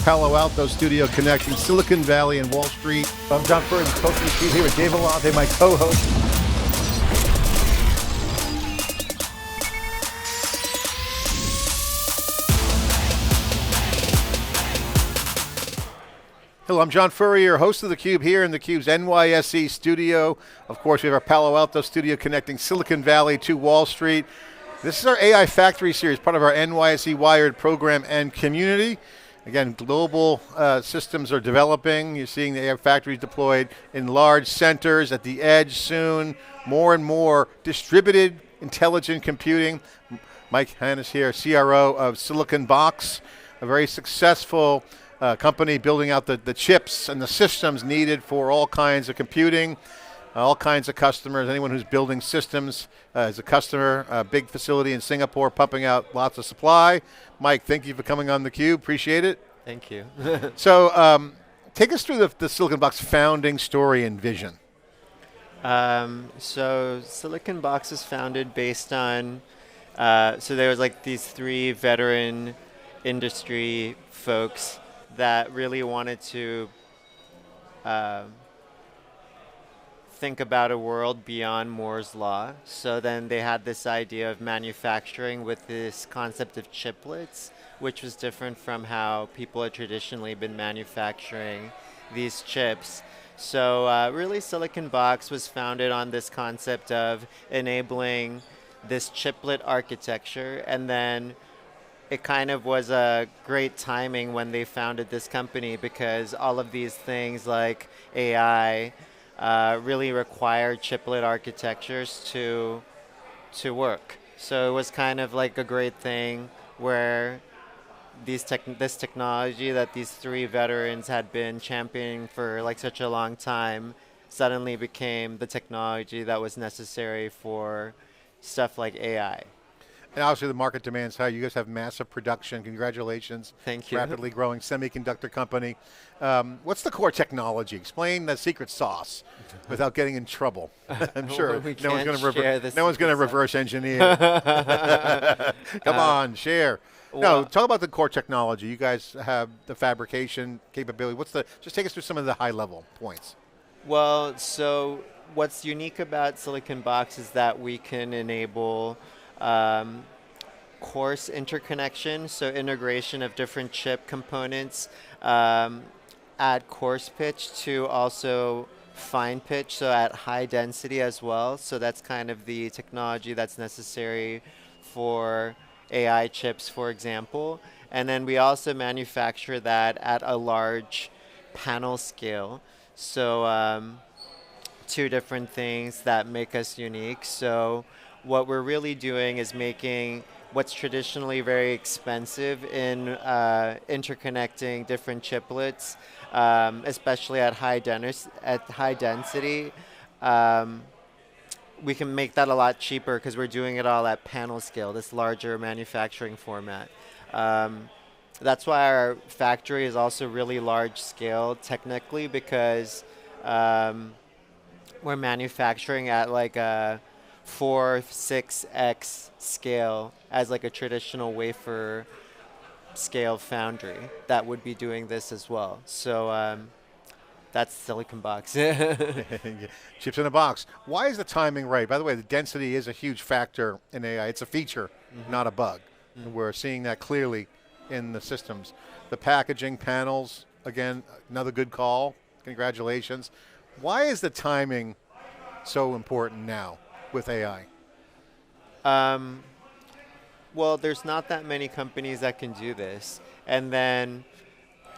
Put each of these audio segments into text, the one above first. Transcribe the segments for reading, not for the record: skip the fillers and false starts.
Palo Alto studio connecting Silicon Valley and Wall Street. I'm John Furrier, the host of theCUBE here with Dave Vellante, my co-host. Hello, I'm John Furrier, host of theCUBE here in theCUBE's NYSE studio. Of course, we have our Palo Alto studio connecting Silicon Valley to Wall Street. This is our AI Factory series, part of our NYSE Wired program and community. Again, global systems are developing. You're seeing the AI factories deployed in large centers, at the edge soon, more and more distributed intelligent computing. Mike Hannes here, CRO of Silicon Box, a very successful company building out the chips and the systems needed for all kinds of computing, all kinds of customers. Anyone who's building systems is a customer. A big facility in Singapore pumping out lots of supply. Mike, thank you for coming on theCUBE, appreciate it. Thank you. So take us through the Silicon Box founding story and vision. So Silicon Box is founded based on, so there was like these three veteran industry folks that really wanted to think about a world beyond Moore's Law. So then they had this idea of manufacturing with this concept of chiplets, which was different from how people had traditionally been manufacturing these chips. So really Silicon Box was founded on this concept of enabling this chiplet architecture, and then it kind of was a great timing when they founded this company, because all of these things like AI really required chiplet architectures to work. So it was kind of like a great thing where this technology that these three veterans had been championing for like such a long time suddenly became the technology that was necessary for stuff like AI. And obviously the market demands high. You guys have massive production. Congratulations. Thank you. Rapidly growing semiconductor company. What's the core technology? Explain the secret sauce without getting in trouble. I'm sure no one's going to reverse engineer. Come on, share. No, talk about the core technology. You guys have the fabrication capability. Just take us through some of the high level points. Well, so what's unique about Silicon Box is that we can enable coarse interconnection, so integration of different chip components at coarse pitch to also fine pitch, so at high density as well. So that's kind of the technology that's necessary for AI chips, for example. And then we also manufacture that at a large panel scale. So two different things that make us unique. So what we're really doing is making what's traditionally very expensive in interconnecting different chiplets, especially at high density. We can make that a lot cheaper because we're doing it all at panel scale, this larger manufacturing format. That's why our factory is also really large scale technically, because we're manufacturing at like a 4-6x scale as like a traditional wafer scale foundry that would be doing this as well. So that's Silicon Box. Chips in a box. Why is the timing right? By the way, the density is a huge factor in AI. It's a feature, not a bug. We're seeing that clearly in the systems. The packaging panels, again, another good call. Congratulations. Why is the timing so important now with AI? Well, there's not that many companies that can do this. And then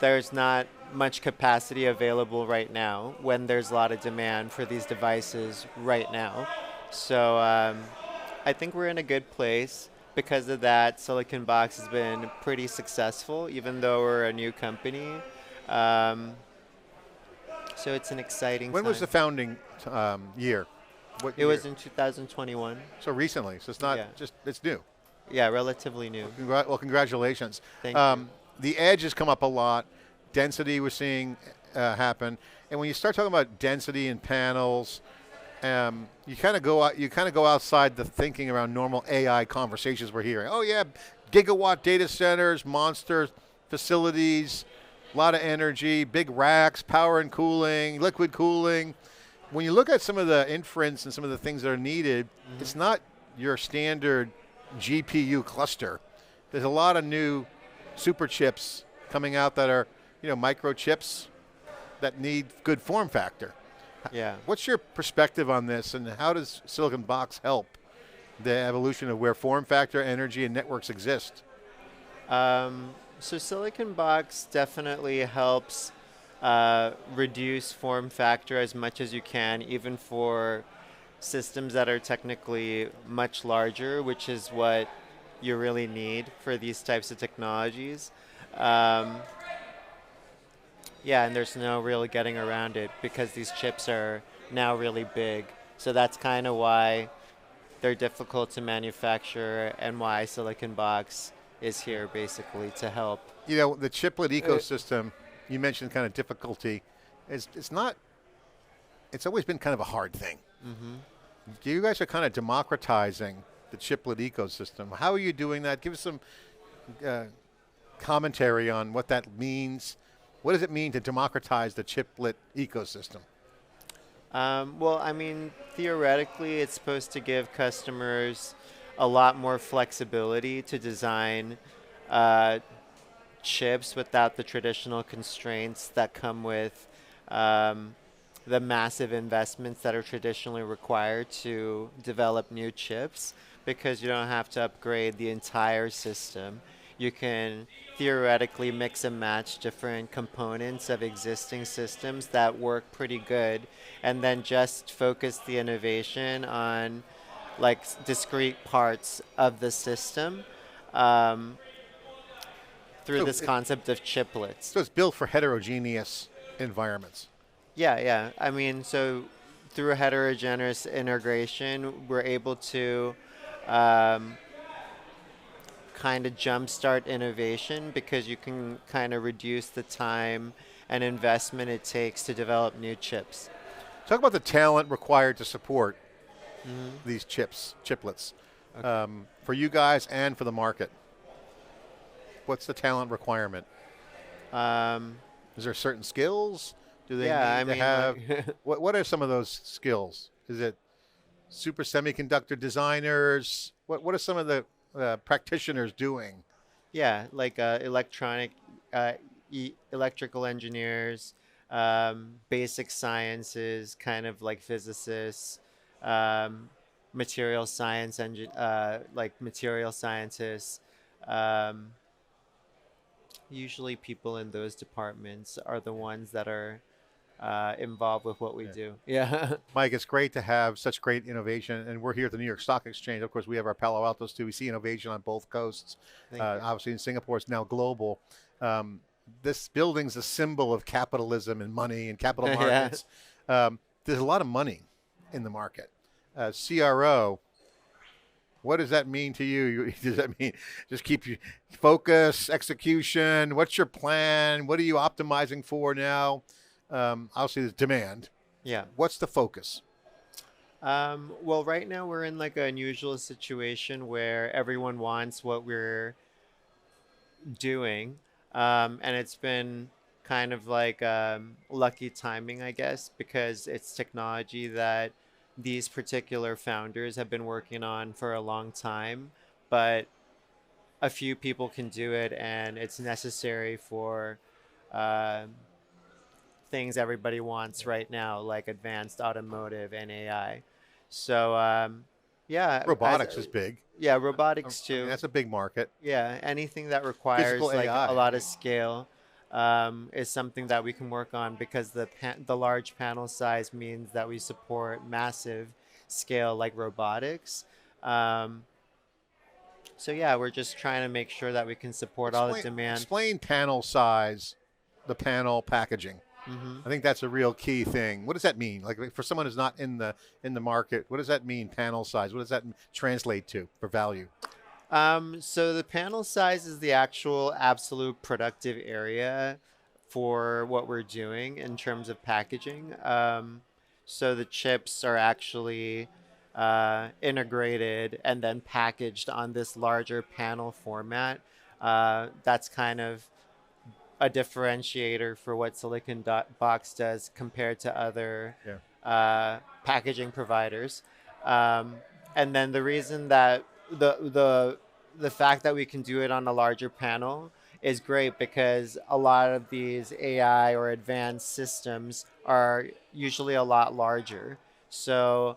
there's not much capacity available right now when there's a lot of demand for these devices right now. So I think we're in a good place. Because of that, Silicon Box has been pretty successful, even though we're a new company. So it's an exciting time. When was the founding year? It was in 2021. So recently, so it's not it's new. Yeah, relatively new. Well, congratulations. Thank you. The edge has come up a lot. Density we're seeing happen. And when you start talking about density in panels, you kind of go outside the thinking around normal AI conversations we're hearing. Oh yeah, gigawatt data centers, monster facilities, a lot of energy, big racks, power and cooling, liquid cooling. When you look at some of the inference and some of the things that are needed, it's not your standard GPU cluster. There's a lot of new super chips coming out that are, microchips that need good form factor. Yeah. What's your perspective on this, and how does Silicon Box help the evolution of where form factor, energy, and networks exist? So Silicon Box definitely helps reduce form factor as much as you can, even for systems that are technically much larger, which is what you really need for these types of technologies. Yeah, and there's no really getting around it because these chips are now really big. So that's kind of why they're difficult to manufacture and why Silicon Box is here basically to help. The chiplet ecosystem, you mentioned kind of difficulty. It's always been kind of a hard thing. You guys are kind of democratizing the chiplet ecosystem. How are you doing that? Give us some commentary on what that means. What does it mean to democratize the chiplet ecosystem? Well, I mean, theoretically, it's supposed to give customers a lot more flexibility to design chips without the traditional constraints that come with the massive investments that are traditionally required to develop new chips, because you don't have to upgrade the entire system. You can theoretically mix and match different components of existing systems that work pretty good, and then just focus the innovation on like discrete parts of the system through this concept of chiplets. So it's built for heterogeneous environments. Yeah. I mean, so through a heterogeneous integration, we're able to kind of jumpstart innovation, because you can kind of reduce the time and investment it takes to develop new chips. Talk about the talent required to support these chiplets, for you guys and for the market. What's the talent requirement? Is there certain skills? Do they need to have? What are some of those skills? Is it super semiconductor designers? What are some of the practitioners doing? Yeah, like electrical engineers, basic sciences, kind of like physicists, material science, like material scientists. Usually people in those departments are the ones that are involved with what we do. Yeah. Mike, it's great to have such great innovation, and we're here at the New York Stock Exchange. Of course, we have our Palo Altos too. We see innovation on both coasts. Obviously in Singapore, it's now global. This building's a symbol of capitalism and money and capital markets. There's a lot of money in the market. CRO, what does that mean to you? Does that mean just keep you focus, execution? What's your plan? What are you optimizing for now? Obviously, there's demand. Yeah. What's the focus? Well, right now we're in like an unusual situation where everyone wants what we're doing, and it's been kind of like lucky timing, I guess, because it's technology that these particular founders have been working on for a long time, but a few people can do it, and it's necessary for things everybody wants right now, like advanced automotive and AI. So yeah, Robotics is big. Yeah, robotics too. That's a big market. Yeah, anything that requires Physical like AI. a lot of scale is something that we can work on, because the large panel size means that we support massive scale like robotics. So yeah, we're just trying to make sure that we can support all the demand. Explain panel size, the panel packaging. I think that's a real key thing. What does that mean? Like for someone who's not in the market, what does that mean, panel size? What does that translate to for value? So the panel size is the actual absolute productive area for what we're doing in terms of packaging. So the chips are actually integrated and then packaged on this larger panel format. That's kind of a differentiator for what Silicon Box does compared to other Yeah. packaging providers. Um, and then the reason that the fact that we can do it on a larger panel is great because a lot of these AI or advanced systems are usually a lot larger. So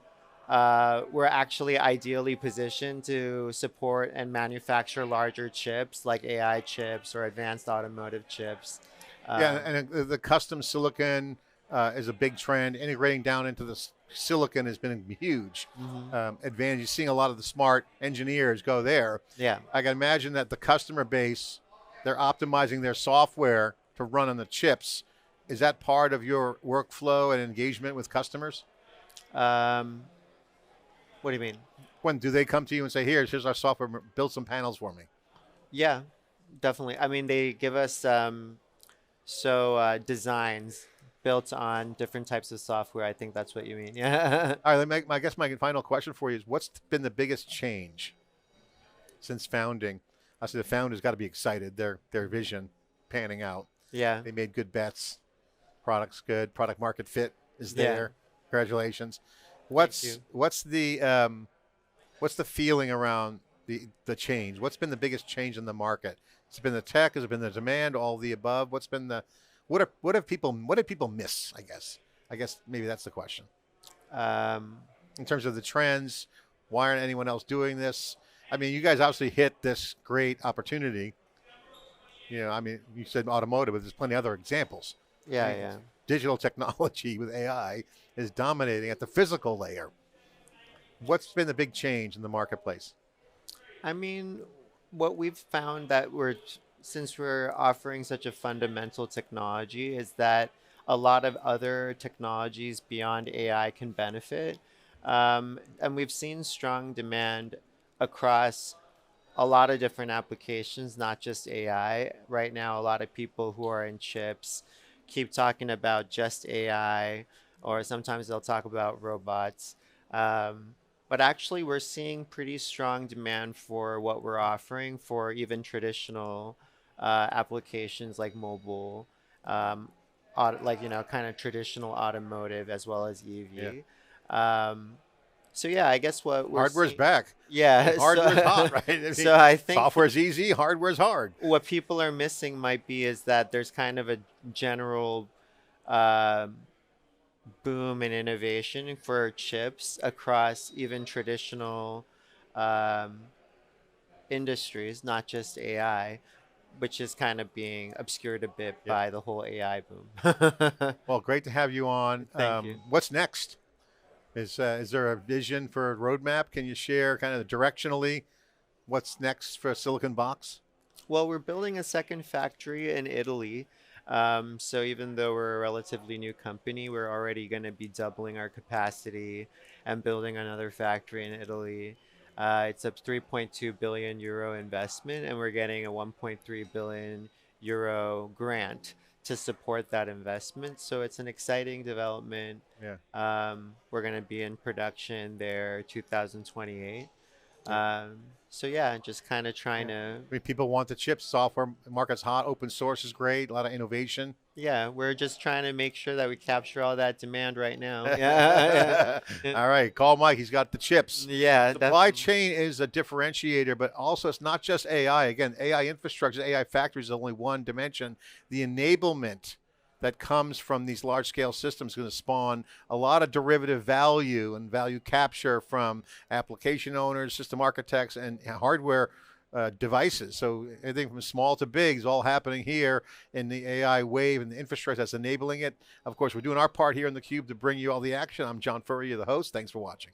we're actually ideally positioned to support and manufacture larger chips like AI chips or advanced automotive chips. Yeah, and the custom silicon is a big trend. Integrating down into the silicon has been a huge advantage. You're seeing a lot of the smart engineers go there. Yeah. I can imagine that the customer base, they're optimizing their software to run on the chips. Is that part of your workflow and engagement with customers? Um, what do you mean? When do they come to you and say, here's our software, build some panels for me? Yeah, definitely. I mean, they give us designs built on different types of software. I think that's what you mean. Yeah. All right, I guess my final question for you is, what's been the biggest change since founding? I say the founders got to be excited. Their vision panning out. Yeah. They made good bets. Product's good. Product market fit is Yeah. there. Congratulations. Thank What's the feeling around the change? What's been the biggest change in the market? Has it been the tech? Has it been the demand? All of the above? What did people miss? I guess maybe that's the question. In terms of the trends, why aren't anyone else doing this? I mean, you guys obviously hit this great opportunity. You know, I mean, you said automotive, but there's plenty of other examples. Yeah, I mean, yeah. digital technology with AI is dominating at the physical layer. What's been the big change in the marketplace? I mean, what we've found that since we're offering such a fundamental technology is that a lot of other technologies beyond AI can benefit. And we've seen strong demand across a lot of different applications, not just AI. Right now, a lot of people who are in chips keep talking about just AI, or sometimes they'll talk about robots. But actually, we're seeing pretty strong demand for what we're offering for even traditional applications like mobile, kind of traditional automotive as well as EV. So yeah, I guess what we're Hardware's seeing, back. yeah. Hardware's hot, right? I mean, So I think software's easy, hardware's hard. what people are missing might be is that there's kind of a general um boom in innovation for chips across even traditional um, industries, not just AI, which is kind of being obscured a bit by the whole AI boom. Well, great to have you on. Thank you. What's next? Is there a vision for a roadmap? Can you share kind of directionally what's next for Silicon Box? Well, we're building a second factory in Italy. So even though we're a relatively new company, we're already going to be doubling our capacity and building another factory in Italy. It's a 3.2 billion euro investment, and we're getting a 1.3 billion euro grant to support that investment. So it's an exciting development. Yeah. We're going to be in production there 2028. So yeah, just kind of trying to. I mean, people want the chips. Software market's hot. Open source is great. A lot of innovation. Yeah, we're just trying to make sure that we capture all that demand right now. Yeah. All right, call Mike. He's got the chips. Yeah. Supply chain is a differentiator, but also it's not just AI. Again, AI infrastructure, AI factories is only one dimension. The enablement that comes from these large-scale systems is going to spawn a lot of derivative value and value capture from application owners, system architects, and hardware devices. So everything from small to big is all happening here in the AI wave and the infrastructure that's enabling it. Of course, we're doing our part here in theCUBE to bring you all the action. I'm John Furrier, the host. Thanks for watching.